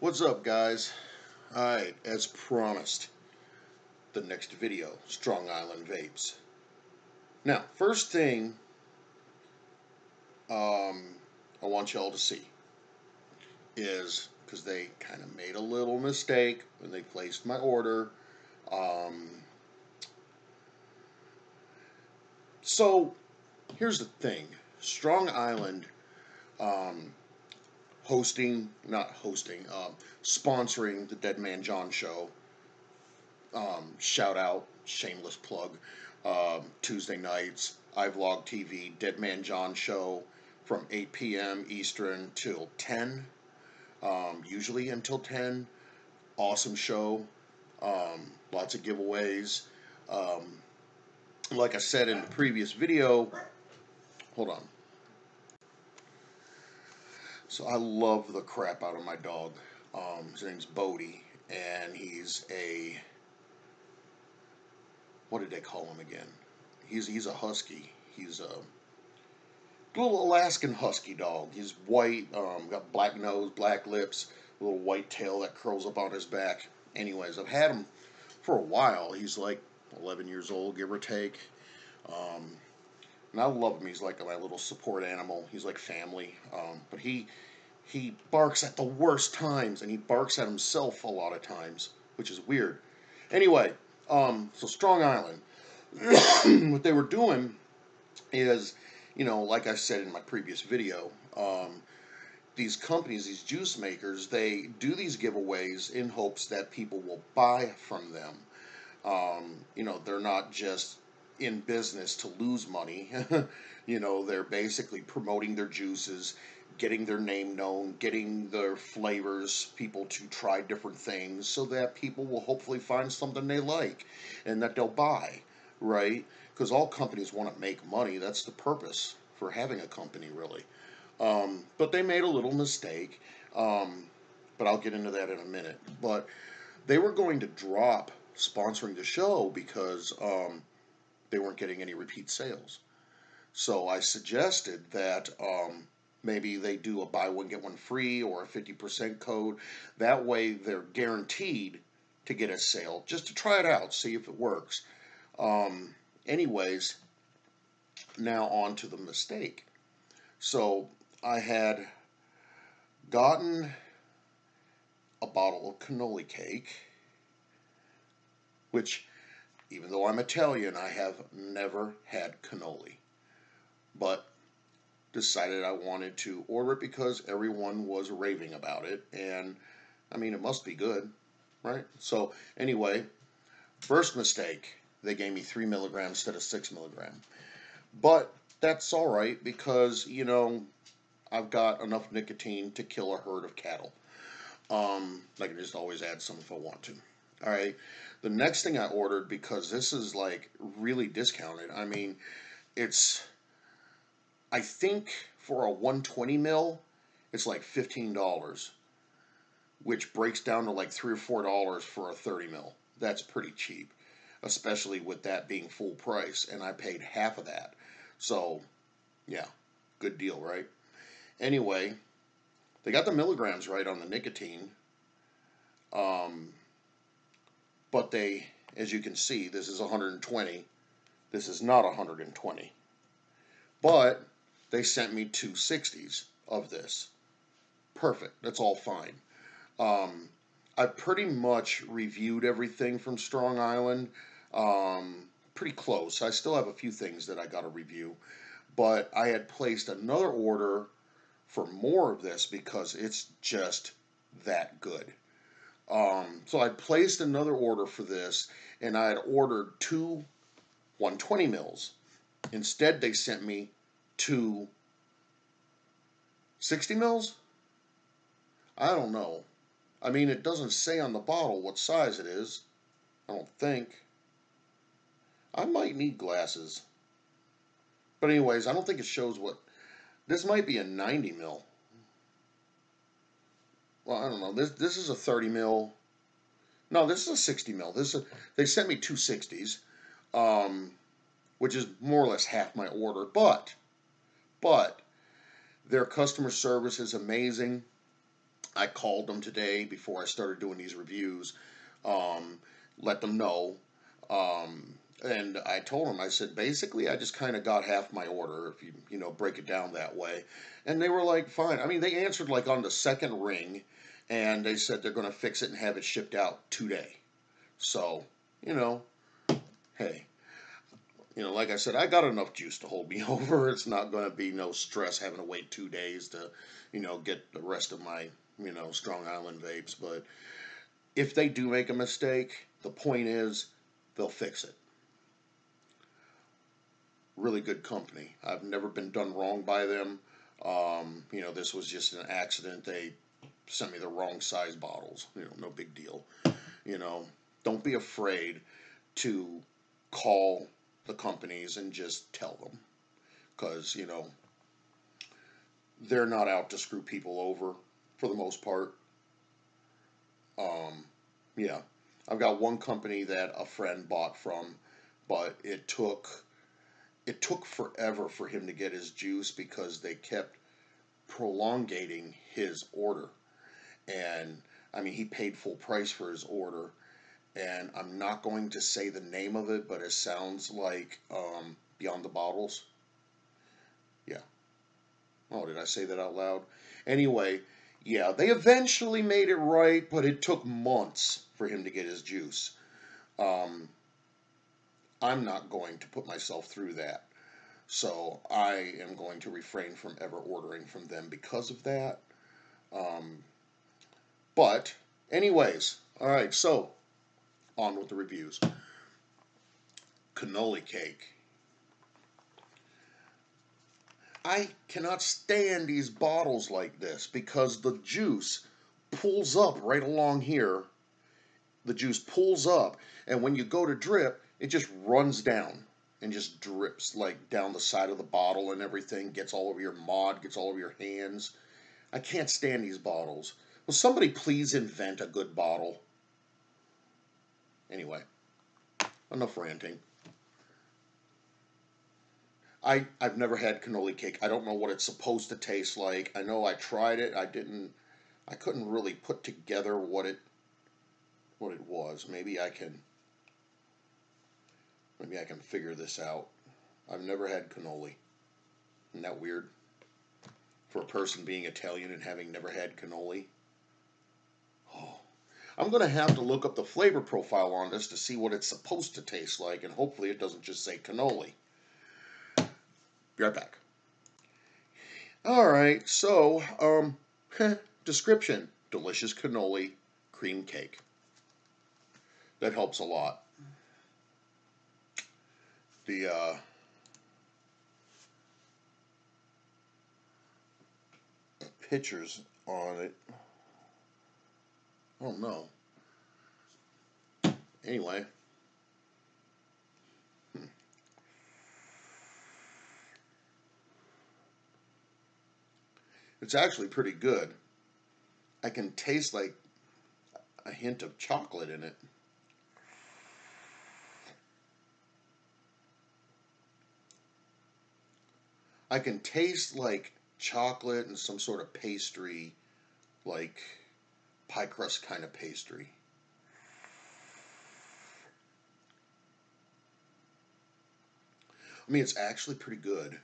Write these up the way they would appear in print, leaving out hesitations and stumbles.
What's up, guys? Alright, as promised, the next video, Strong Island Vapes. Now, first thing I want y'all to see is, because they kind of made a little mistake when they placed my order. So, here's the thing. Strong Island sponsoring the Dead Man John show. Shout out, shameless plug. Tuesday nights, iVlog TV, Dead Man John show from 8 p.m. Eastern till 10. Usually until 10. Awesome show. Lots of giveaways. Like I said in the previous video, hold on. So I love the crap out of my dog. His name's Bodie, and he's a, what did they call him again? He's a husky. He's a little Alaskan husky dog. He's white, got black nose, black lips, a little white tail that curls up on his back. Anyways, I've had him for a while. He's like 11 years old, give or take. And I love him. He's like my little support animal. He's like family. But he barks at the worst times, and he barks at himself a lot of times, which is weird. Anyway, so Strong Island. What they were doing is, like I said in my previous video, these companies, these juice makers, they do these giveaways in hopes that people will buy from them. They're not just in business to lose money. They're basically promoting their juices, getting their name known, getting their flavors, people to try different things so that people will hopefully find something they like and that they'll buy, right? Because all companies want to make money. That's the purpose for having a company, really. But they made a little mistake, but I'll get into that in a minute. But they were going to drop sponsoring the show because they weren't getting any repeat sales. So I suggested that maybe they do a buy one get one free or a 50% code. That way they're guaranteed to get a sale, just to try it out, see if it works. Anyways, now on to the mistake. So I had gotten a bottle of cannoli cake, which, even though I'm Italian, I have never had cannoli. But decided I wanted to order it because everyone was raving about it. And, I mean, it must be good, right? So, anyway, first mistake, they gave me 3 milligrams instead of 6 milligrams. But that's all right because, I've got enough nicotine to kill a herd of cattle. I can just always add some if I want to. All right. The next thing I ordered, because this is like really discounted. I mean, I think for a 120 mil, it's like $15, which breaks down to like $3 or $4 for a 30 mil. That's pretty cheap, especially with that being full price, and I paid half of that. So, yeah, good deal, right? Anyway, they got the milligrams right on the nicotine. But they, as you can see, this is 120. This is not 120. But they sent me 2 60s of this. Perfect. That's all fine. I pretty much reviewed everything from Strong Island. Pretty close. I still have a few things that I got to review. But I had placed another order for more of this because it's just that good. So I placed another order for this, and I had ordered 2 120 mils. Instead, they sent me 2 60 mils? I don't know. I mean, it doesn't say on the bottle what size it is. I don't think. I might need glasses. But anyways, I don't think it shows what. This might be a 90 mil. Well, I don't know. This is a 30 mil. No, this is a 60 mil. They sent me 2 60s, which is more or less half my order. But their customer service is amazing. I called them today before I started doing these reviews, um, let them know. And I told them, I said, basically, I just kind of got half my order, if you break it down that way. And they were like, fine. I mean, they answered like on the second ring, and they said they're going to fix it and have it shipped out today. So, you know, hey, like I said, I got enough juice to hold me over. It's not going to be no stress having to wait 2 days to, get the rest of my, Strong Island vapes. But if they do make a mistake, the point is they'll fix it. Really good company. I've never been done wrong by them. This was just an accident. They sent me the wrong size bottles. No big deal. You know, don't be afraid to call the companies and just tell them, because they're not out to screw people over for the most part. Yeah, I've got one company that a friend bought from, but it took forever for him to get his juice because they kept prolongating his order. And I mean, he paid full price for his order, and I'm not going to say the name of it, but it sounds like Beyond the Bottles. Yeah. Oh, did I say that out loud? Anyway, yeah, they eventually made it right, but it took months for him to get his juice. Um, I'm not going to put myself through that. So I am going to refrain from ever ordering from them because of that. Um, but, anyways, all right, so on with the reviews. Cannoli cake. I cannot stand these bottles like this because the juice pulls up right along here. The juice pulls up, and when you go to drip, it just runs down and just drips like down the side of the bottle and everything, gets all over your mod, gets all over your hands. I can't stand these bottles. Will somebody please invent a good bottle? Anyway, enough ranting. I've never had cannoli cake. I don't know what it's supposed to taste like. I know I tried it. I couldn't really put together what it was. Maybe I can figure this out. I've never had cannoli. Isn't that weird? For a person being Italian and having never had cannoli. Oh. I'm going to have to look up the flavor profile on this to see what it's supposed to taste like, and hopefully it doesn't just say cannoli. Be right back. Alright, so, description. Delicious cannoli cream cake. That helps a lot. The, pictures on it. Oh no. Anyway. It's actually pretty good. I can taste like a hint of chocolate in it. I can taste like chocolate and some sort of pastry, like pie crust kind of pastry. I mean, it's actually pretty good.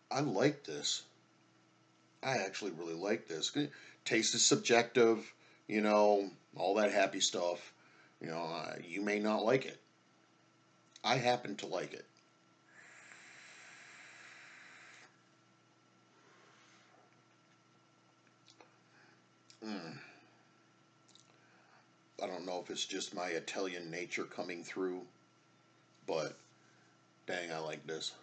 I like this. I actually really like this. Taste is subjective, all that happy stuff. You may not like it. I happen to like it. Mm. I don't know if it's just my Italian nature coming through, but dang, I like this.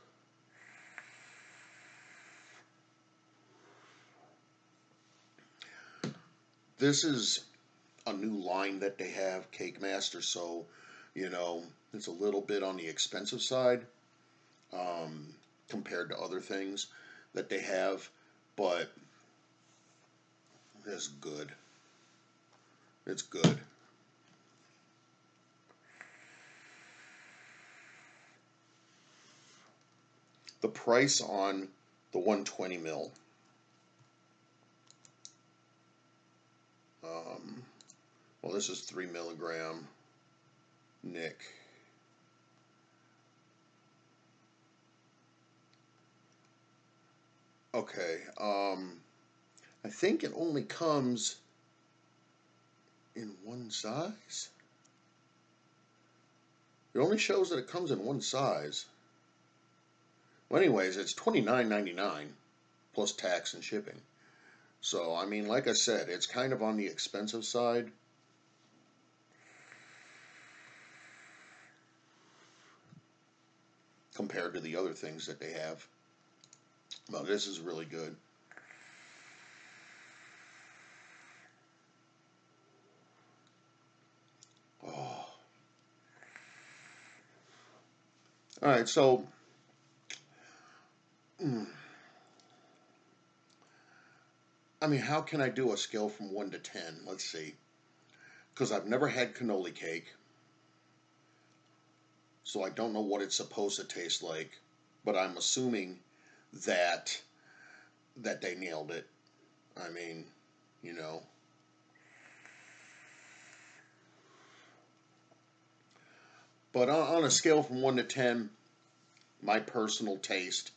This is a new line that they have, Cake Master, so, it's a little bit on the expensive side um, compared to other things that they have, but it's good. It's good. the price on the 120 mil. Well, this is 3 milligram Nick. Okay, I think it only comes in one size. It only shows that it comes in one size. Well, anyways, it's $29.99 plus tax and shipping. So, I mean, like I said, it's kind of on the expensive side. Compared to the other things that they have. Well, this is really good. Oh. Alright, so I mean, how can I do a scale from 1 to 10? Let's see. Because I've never had cannoli cake. So I don't know what it's supposed to taste like. But I'm assuming that they nailed it. I mean, you know. But on a scale from 1 to 10, my personal taste,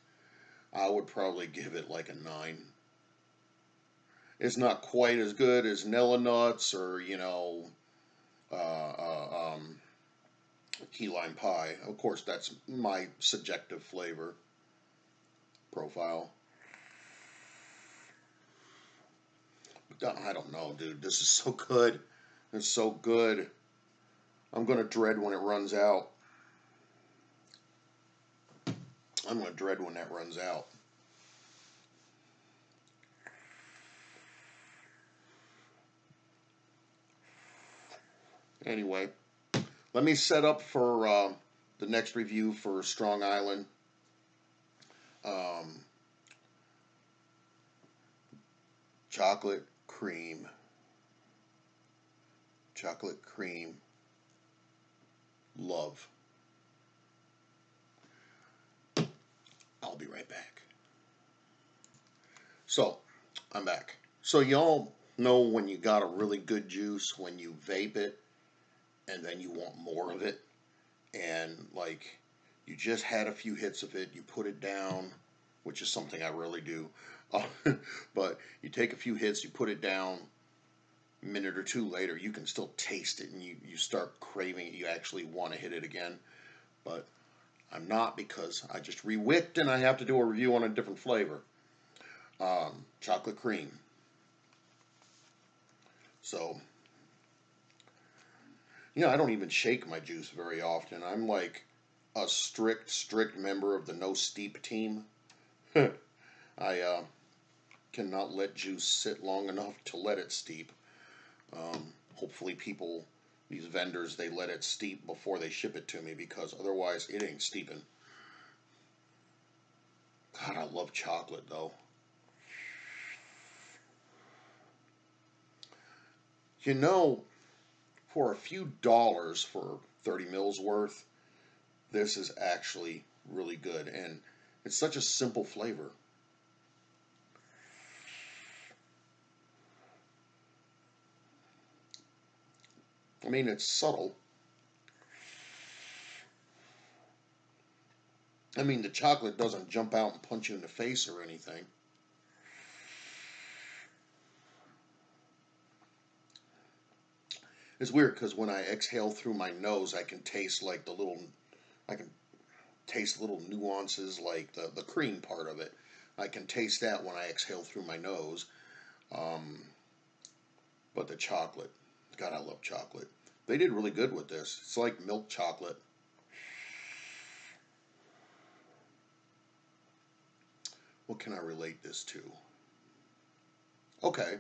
I would probably give it like a 9. It's not quite as good as Nella Nuts or, you know, key lime pie. Of course, that's my subjective flavor profile. But I don't know, dude. This is so good. It's so good. I'm going to dread when it runs out. I'm going to dread when that runs out. Anyway, let me set up for the next review for Strong Island. Chocolate cream. Chocolate cream. Love. I'll be right back. So, I'm back. So y'all know when you got a really good juice, when you vape it, and then you want more of it, and like you just had a few hits of it, you put it down, which is something I really do. But you take a few hits, you put it down, a minute or two later, you can still taste it, and you start craving it. You actually want to hit it again. But I'm not, because I just re-wicked and I have to do a review on a different flavor. Chocolate cream. So, you know, I don't even shake my juice very often. I'm like a strict member of the no steep team. I cannot let juice sit long enough to let it steep. Hopefully these vendors, they let it steep before they ship it to me, because otherwise it ain't steeping. God, I love chocolate though. You know, for a few dollars for 30 mils worth, this is actually really good, and it's such a simple flavor. I mean, it's subtle. I mean, the chocolate doesn't jump out and punch you in the face or anything. It's weird because when I exhale through my nose, I can taste like I can taste little nuances, like the cream part of it. I can taste that when I exhale through my nose. Um, but the chocolate, God, I love chocolate. They did really good with this. It's like milk chocolate. What can I relate this to? Okay.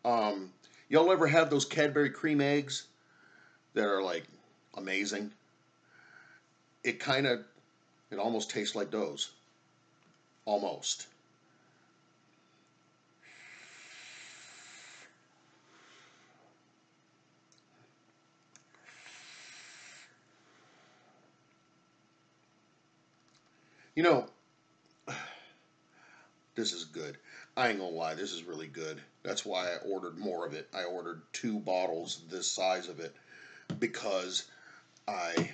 Um, y'all ever have those Cadbury cream eggs that are like amazing? It kind of, it almost tastes like those. Almost. You know, This is good. I ain't gonna lie, this is really good. That's why I ordered more of it. I ordered 2 bottles this size of it because I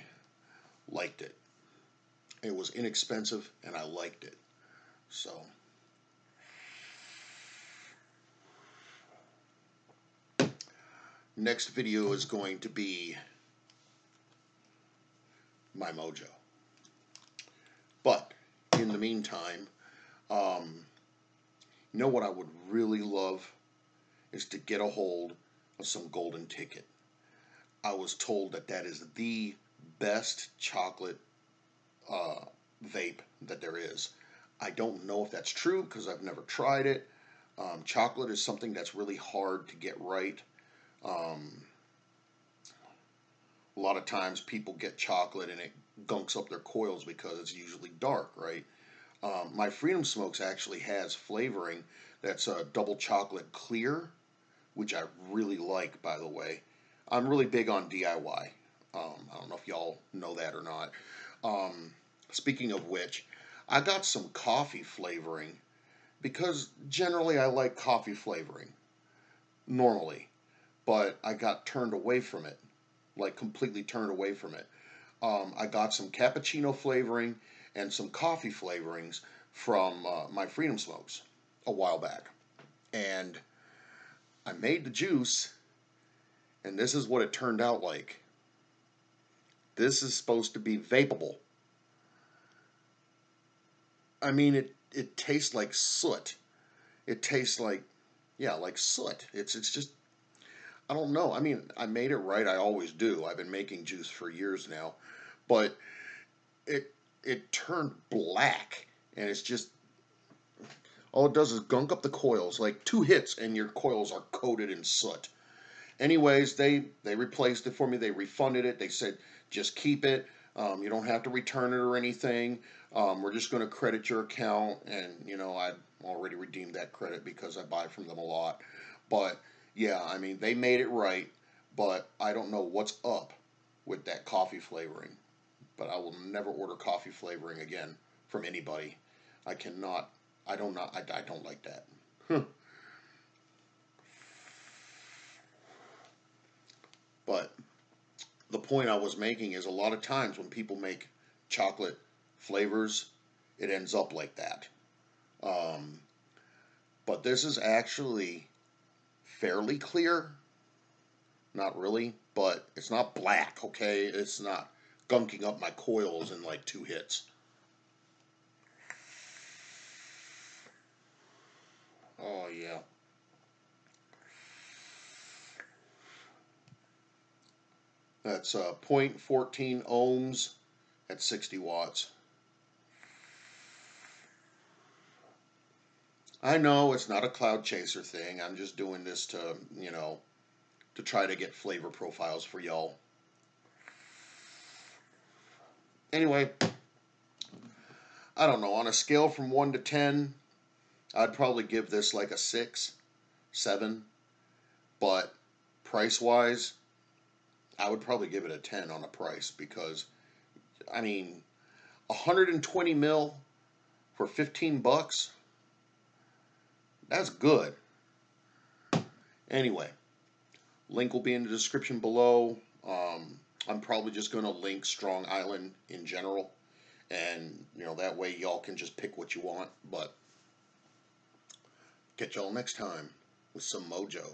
liked it. It was inexpensive and I liked it. So, next video is going to be my mojo. But in the meantime, you know what I would really love is to get a hold of some golden ticket. I was told that that is the best chocolate vape that there is. I don't know if that's true because I've never tried it. Chocolate is something that's really hard to get right. A lot of times people get chocolate and it gunks up their coils because it's usually dark, right? My Freedom Smokes actually has flavoring that's a double chocolate clear, which I really like, by the way. I'm really big on DIY. I don't know if y'all know that or not. Speaking of which, I got some coffee flavoring because generally I like coffee flavoring, normally, but I got turned away from it, like completely turned away from it. I got some cappuccino flavoring and some coffee flavorings from my Freedom Smokes a while back. And I made the juice, and this is what it turned out like. This is supposed to be vapable. I mean, it tastes like soot. It tastes like, yeah, like soot. It's just, I don't know. I mean, I made it right. I always do. I've been making juice for years now. But it turned black, and it's just, all it does is gunk up the coils. Like 2 hits and your coils are coated in soot. Anyways, they replaced it for me. They refunded it. They said just keep it. You don't have to return it or anything. We're just going to credit your account, and I already redeemed that credit because I buy from them a lot. But yeah, I mean, they made it right, but I don't know what's up with that coffee flavoring. But I will never order coffee flavoring again from anybody. I cannot. I don't like that. But the point I was making is a lot of times when people make chocolate flavors, it ends up like that. Um, but this is actually fairly clear. Not really, but it's not black, okay? It's not gunking up my coils in like 2 hits. Oh, yeah. That's 0.14 ohms at 60 watts. I know it's not a cloud chaser thing. I'm just doing this to try to get flavor profiles for y'all. Anyway, I don't know. On a scale from 1 to 10, I'd probably give this like a 6, 7. But price-wise, I would probably give it a 10 on the price because, I mean, 120 mil for 15 bucks, that's good. Anyway, link will be in the description below. I'm probably just going to link Strong Island in general, and that way y'all can just pick what you want. But catch y'all next time with some mojo.